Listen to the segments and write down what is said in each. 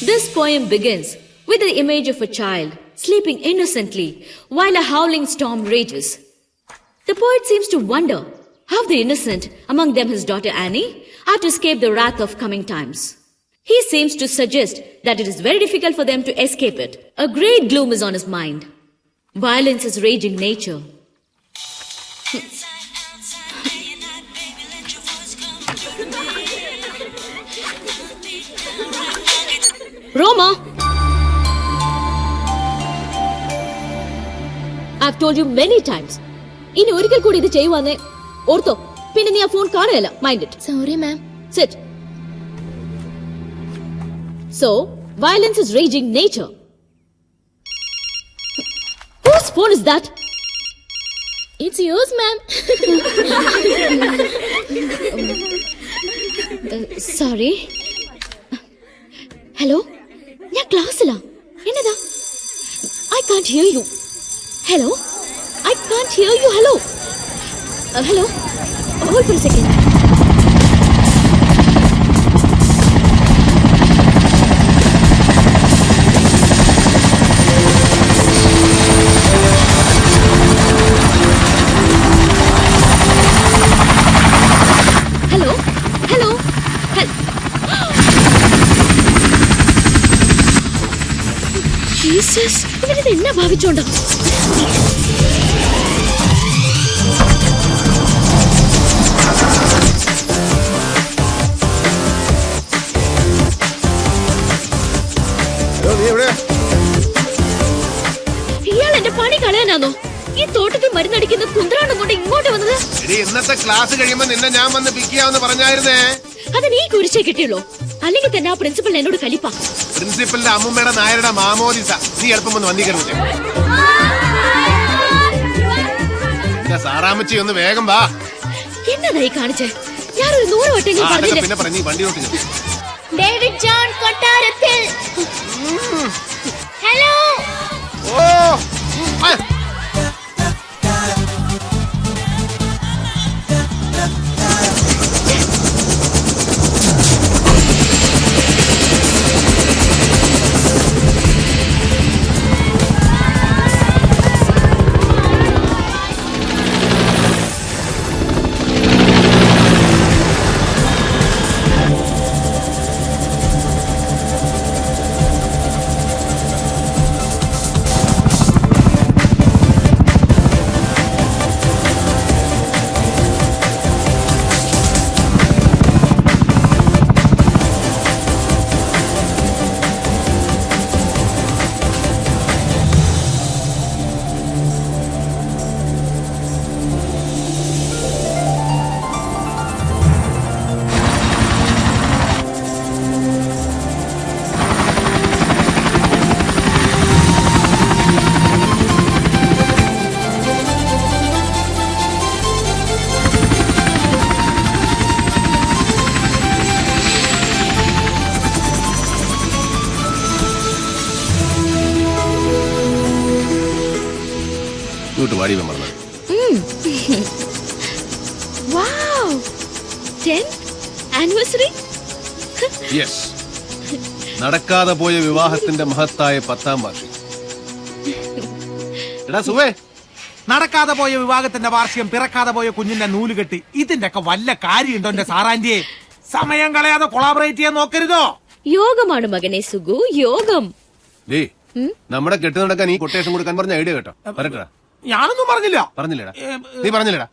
This poem begins with the image of a child sleeping innocently while a howling storm rages. The poet seems to wonder how the innocent, among them his daughter Annie, are to escape the wrath of coming times. He seems to suggest that it is very difficult for them to escape it. A great gloom is on his mind. Violence is raging nature. Roma! I've told you many times. ഇനി ഒരിക്കൽ കൂടി ഇത് ചെയ്യുവാന്നേ ortho. പിന്നെ നീ ആ phone കാണുകയല്ല. Mind it. Sorry, ma'am. Sit. So, violence is raging nature. Whose phone is that? It's yours, ma'am. Sorry. Hello? ഞാൻ ക്ലാസ്സിലാ. എന്നതാ? I can't hear you. Hello? I can't hear you. Hello? Hello? Hold for a second. Hello? Hello? Jesus, ഇവനിത് എന്നാ ഭാവിച്ചോണ്ടോ? ഇയാൾ എന്റെ പണി കളയാനാണോ? ഈ തോട്ടത്തിൽ മരുന്നടിക്കുന്ന കുന്ത്രാണ്ടം കൊണ്ട് ഇങ്ങോട്ട് വന്നത്? ഇന്നത്തെ ക്ലാസ് കഴിയുമ്പോ നിന്നെ ഞാൻ വന്ന് പിക്ക് ചെയ്യാമെന്ന് പറഞ്ഞായിരുന്നേ. അത് നീ കുരിശേ കിട്ടിയുള്ളൂ. അല്ലെങ്കിൽ തന്നെ ആ പ്രിൻസിപ്പൽ എന്നോട് കലിപ്പ. പ്രിൻസിപ്പലിന്റെ അമ്മൂമ്മയുടെ നായരുടെ മാമോദിസ. നീ എളുപ്പം വന്ന് വന്നിക്കരുത്. സാറാമ്മച്ചി ഒന്ന് വേഗം വാ. എന്നതായി കാണിച്ചേ? ഞാനൊരു 100 വട്ടെങ്കിലും പറഞ്ഞില്ലേ? പിന്നെ പറഞ്ഞു വണ്ടിയോട്ട്. David John കൊട്ടാരത്തിൽ. ഹലോ. ഓ വാടി മറന്നു. Wow! 10th anniversary? Yes. നടക്കാതെ പോയ വിവാഹത്തിന്റെ മഹത്തായ 10ാം വാർഷികം. എടാ സുവേ, നടക്കാതെ പോയ വിവാഹത്തിന്റെ വാർഷികം, പിറക്കാതെ പോയ കുഞ്ഞിന്റെ നൂലുകെട്ടി, ഇതിന്റെ ഒക്കെ വല്ല കാര്യമുണ്ടോ എന്റെ സാറാന്റിയെ? സമയം കളയാതെ കൊളാബറേറ്റ് ചെയ്യാൻ നോക്കരുതോ? യോഗമാണ് മകനെ സുഗു, യോഗം. നമ്മുടെ കെട്ടു നടക്കാൻ ഈ കൊട്ടേഷൻ കൊടുക്കാൻ പറഞ്ഞ ഐഡിയ കേട്ടോ. പറയട്ടാ. ഞാനൊന്നും പറഞ്ഞില്ലടാ. നീ പറഞ്ഞില്ലടാ.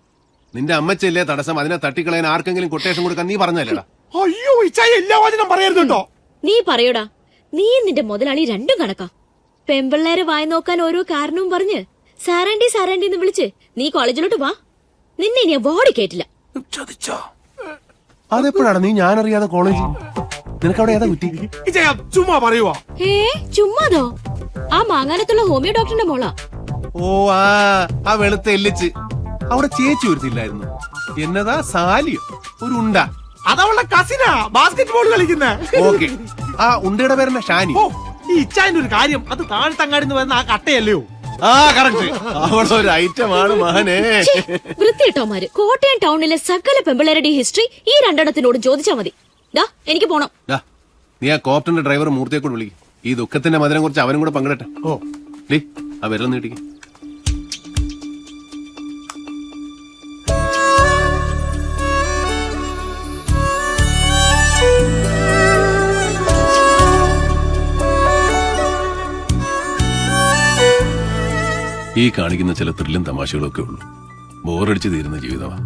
നിന്റെ അമ്മച്ചല്ലേ തടസ്സം, അതിനെ തട്ടിക്കളയാൻ ആർക്കെങ്കിലും കൊട്ടേഷൻ കൊടുക്കാൻ നീ പറഞ്ഞല്ലേടാ? അയ്യോ ഇച്ചായി എല്ലാ വചനം പറയരുതോ. നീ പറയൂടാ. നീ നിന്റെ മുതലാളി രണ്ടും കണക്കാ. പെമ്പിള്ളേരെ വായി നോക്കാൻ ഓരോ കാരണവും പറഞ്ഞ് സാറാണ്ടി സാറാണ്ടി എന്ന് വിളിച്ച് നീ കോളേജിലോട്ട് വാ. നിന്നെ ഞാൻ ബോഡി കേട്ടില്ല. അതെപ്പോഴാണ് നീ ഞാനറിയാതെ കോളേജ്? നിനക്കവിടെ ഏതാ കുറ്റി? ചുമ്മാ പറയുവാ. ചുമ്മാതോ? ആ മാങ്ങാനത്തുള്ള ഹോമിയോ ഡോക്ടറിന്റെ മോളാ. ഓ ആ വെളുത്ത എല്ലിച്ച്. അവിടെ ചേച്ചി ഒരുത്തില്ലായിരുന്നു. എന്നതാ സാലിയോ ഒരു ഉണ്ട? അതവളുടെ കസിനാ, ബാസ്കറ്റ് ബോൾ കളിക്കുന്ന. ഓക്കെ, ആ ഉണ്ടയുടെ പേരെന്നാ? ഷാനി. ഈ ഇച്ചാന്റെ ഒരു കാര്യം, അത് താഴ്ത്തങ്ങാടിന്ന് വരുന്ന ആ കട്ടയല്ലയോ? ആ കറക്റ്റ്, അവളൊരു ഐറ്റമാണ് മകനെ. വൃത്തിയിട്ടോമാര് കോട്ടയം ടൗണിലെ സകല പെമ്പിളരുടെ ഹിസ്റ്ററി ഈ രണ്ടെണ്ണത്തിനോട് ചോദിച്ചാ മതി. എനിക്ക് പോണം. നീ ആ കോപ്റ്റന്റെ ഡ്രൈവർ മൂർത്തിയെ കൂടെ വിളിക്കും. ഈ ദുഃഖത്തിന്റെ മധുരം കുറിച്ച് അവനും കൂടെ പങ്കിടട്ടെ. ഓ ലീ ആ വിരൽ നീട്ടിക്ക്. ഈ കാണിക്കുന്ന ചില ത്രില്ലും തമാശകളും ഒക്കെ ഉള്ളൂ. ബോറടിച്ച് തീരുന്ന ജീവിതമാണ്.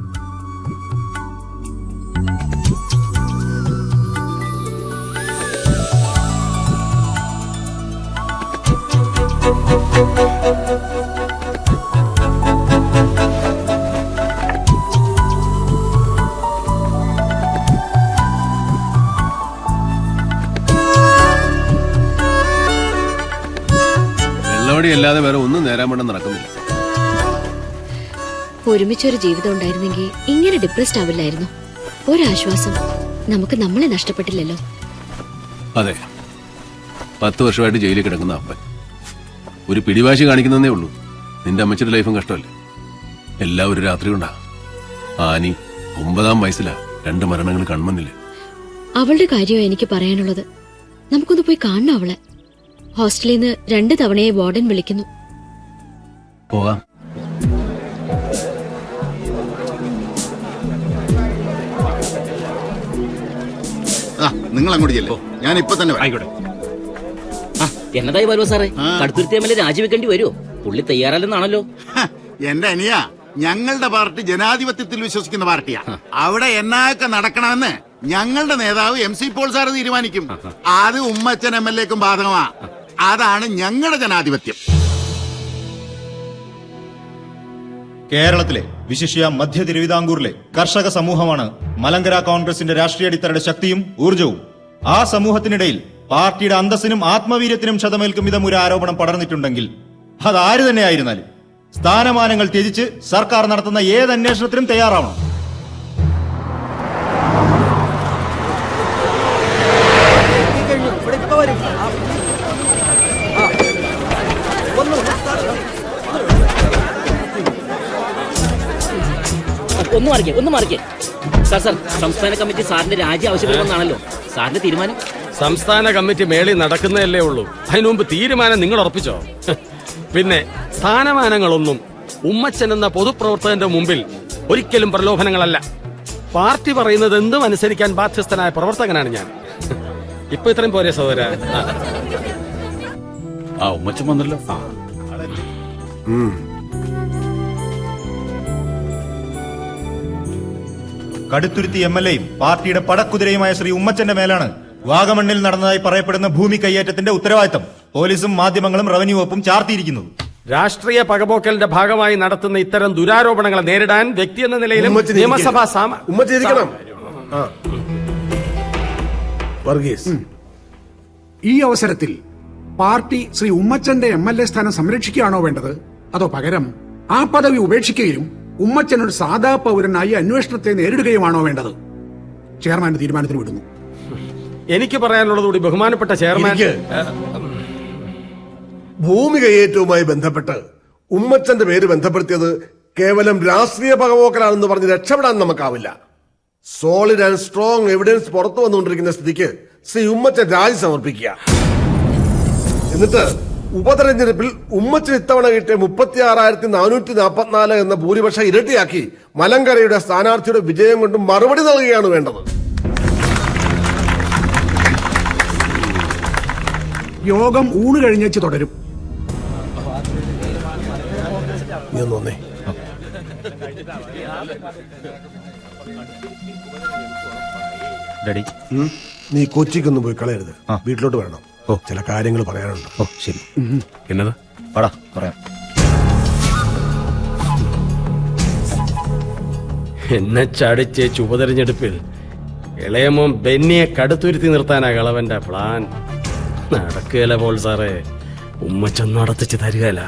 വെള്ളവടി അല്ലാതെ വേറെ ഒന്നും നേരാൻ വേണ്ട നടക്കുന്നില്ല. ഒരുമിച്ചൊരു ജീവിതം ഉണ്ടായിരുന്നെങ്കിൽ ഇങ്ങനെ ഡിപ്രസ്ഡ് ആവില്ലായിരുന്നു. ഒരാശ്വാസം, നമുക്ക് നമ്മളെ നഷ്ടപ്പെട്ടില്ലല്ലോ. അതെ, 10 വർഷമായിട്ട് ജയിലിൽ കിടക്കുന്ന അപ്പൻ ഒരു പിടിവാശി കാണിക്കുന്നതേ ഉള്ളൂ. നിന്റെ അമ്മച്ചിയുടെ ലൈഫും കഷ്ടമല്ലേ? എല്ലാം ഒരു രാത്രി കൊണ്ടാ. ആനി 9-ാം വയസ്സിലാ 2 മരണങ്ങൾ കൺമുന്നില്. അവളുടെ കാര്യമാണ് എനിക്ക് പറയാനുള്ളത്. നമുക്കൊന്ന് പോയി കാണണം അവളെ. ഹോസ്റ്റലിൽ നിന്ന് 2 തവണയായി വാർഡൻ വിളിക്കുന്നു. പോകാം. നിങ്ങൾ അങ്ങോട്ട് ചെല്ലോ, ഞാൻ ഇപ്പൊ തന്നെ ആയിക്കോട്ടെ. എന്നതായി വരുമോ സാറേ? കടുത്തുരുത്തി എം എൽ എ രാജിവെക്കേണ്ടി വരുമോ? പുള്ളി തയ്യാറല്ലെന്നാണല്ലോ. എന്റെ അനിയ, ഞങ്ങളുടെ പാർട്ടി ജനാധിപത്യത്തിൽ വിശ്വസിക്കുന്ന പാർട്ടിയാ. അവിടെ എന്നൊക്കെ നടക്കണമെന്ന് ഞങ്ങളുടെ നേതാവ് MC പോൾ സാറ് തീരുമാനിക്കും. അത് ഉമ്മച്ചൻ MLA-ക്കും ബാധകമാ. അതാണ് ഞങ്ങളുടെ ജനാധിപത്യം. കേരളത്തിലെ വിശിഷ്യ മധ്യ തിരുവിതാംകൂറിലെ കർഷക സമൂഹമാണ് മലങ്കര കോൺഗ്രസിന്റെ രാഷ്ട്രീയ അടിത്തറയുടെ ശക്തിയും ഊർജവും. ആ സമൂഹത്തിനിടയിൽ പാർട്ടിയുടെ അന്തസ്സിനും ആത്മവീര്യത്തിനും ക്ഷതമേൽക്കും വിധം ഒരു ആരോപണം പടർന്നിട്ടുണ്ടെങ്കിൽ അതാര് തന്നെയായിരുന്നാലും സ്ഥാനമാനങ്ങൾ ത്യജിച്ച് സർക്കാർ നടത്തുന്ന ഏത് അന്വേഷണത്തിനും തയ്യാറാവണം. ഒന്ന് മാറിക്കേ സാർ. സംസ്ഥാന കമ്മിറ്റി സാറിന്റെ രാജി ആവശ്യപ്പെടുമെന്നാണല്ലോ സാറിന്റെ തീരുമാനം. സംസ്ഥാന കമ്മിറ്റി മേളിൽ നടക്കുന്നതല്ലേ ഉള്ളൂ. അതിനു മുമ്പ് തീരുമാനം നിങ്ങൾ ഉറപ്പിച്ചോ? പിന്നെ സ്ഥാനമാനങ്ങളൊന്നും ഉമ്മച്ചൻ എന്ന പൊതുപ്രവർത്തകന്റെ മുമ്പിൽ ഒരിക്കലും പ്രലോഭനങ്ങളല്ല. പാർട്ടി പറയുന്നത് എന്തും അനുസരിക്കാൻ ബാധ്യസ്ഥനായ പ്രവർത്തകനാണ് ഞാൻ. ഇപ്പൊ ഇത്രയും പോരെ സഹോദര? ആ ഉമ്മച്ചൻ വന്നല്ലോ. കടുത്തുരുത്തി MLA-യും പാർട്ടിയുടെ പടക്കുതിരയുമായ ശ്രീ ഉമ്മച്ചന്റെ മേലാണ് വാഗമണ്ണിൽ നടന്നതായി പറയപ്പെടുന്ന ഭൂമി കയ്യേറ്റത്തിന്റെ ഉത്തരവാദിത്തം പോലീസും മാധ്യമങ്ങളും റവന്യൂ വകുപ്പും ചാർത്തിയിരിക്കുന്നത്. രാഷ്ട്രീയ പകപോക്കലിന്റെ ഭാഗമായി നടത്തുന്ന ഇത്തരം ദുരാരോപണങ്ങളെ നേരിടാൻ വ്യക്തി എന്ന നിലയിലും നിയമസഭാ ഈ അവസരത്തിൽ പാർട്ടി ശ്രീ ഉമ്മച്ചന്റെ MLA സ്ഥാനം സംരക്ഷിക്കുകയാണോ വേണ്ടത്, അതോ പകരം ആ പദവി ഉപേക്ഷിക്കുകയും ഉമ്മച്ചൻ ഒരു സാധാ പൗരനായി അന്വേഷണത്തെ നേരിടുകയുമാണോ വേണ്ടത്? ചെയർമാന്റെ തീരുമാനത്തിന് വിടുന്നു. എനിക്ക് പറയാനുള്ളത് കൂടി ബഹുമാനപ്പെട്ട ചെയർമാൻ. ഭൂമി കയ്യേറ്റവുമായി ബന്ധപ്പെട്ട് ഉമ്മച്ചന്റെ പേര് ബന്ധപ്പെടുത്തിയത് കേവലം രാഷ്ട്രീയ പകപോക്കലാണെന്ന് പറഞ്ഞ് രക്ഷപ്പെടാൻ നമുക്കാവില്ല. സോളിഡ് ആൻഡ് സ്ട്രോങ് എവിഡൻസ് പുറത്തു വന്നുകൊണ്ടിരിക്കുന്ന സ്ഥിതിക്ക് ശ്രീ ഉമ്മച്ചൻ രാജി സമർപ്പിക്കുക. എന്നിട്ട് ഉപതെരഞ്ഞെടുപ്പിൽ ഉമ്മച്ചൻ ഇത്തവണ കിട്ടിയ 36,444 എന്ന ഭൂരിപക്ഷം ഇരട്ടിയാക്കി മലങ്കരയുടെ സ്ഥാനാർത്ഥിയുടെ വിജയം കൊണ്ട് മറുപടി നൽകുകയാണ് വേണ്ടത്. യോഗം ഊണ് കഴിഞ്ഞേച്ച് തുടരും. നീ കൊച്ചിക്കൊന്നും പോയി കളയരുത്, വീട്ടിലോട്ട് വരണം. ചില കാര്യങ്ങൾ പറയാനുണ്ട്. ശരി. എന്നതാ? പറയാം. എന്നെ ചടിച്ചേച്ച് ഉപതെരഞ്ഞെടുപ്പിൽ ഇളയമോൻ ബെന്നിയെ കടുത്തുരുത്തി നിർത്താനാ കളവന്റെ പ്ലാൻ. നടക്കുകയല്ല പോൾ സാറേ. ഉമ്മച്ചൻ നടത്തിച്ച് തരികയില്ല.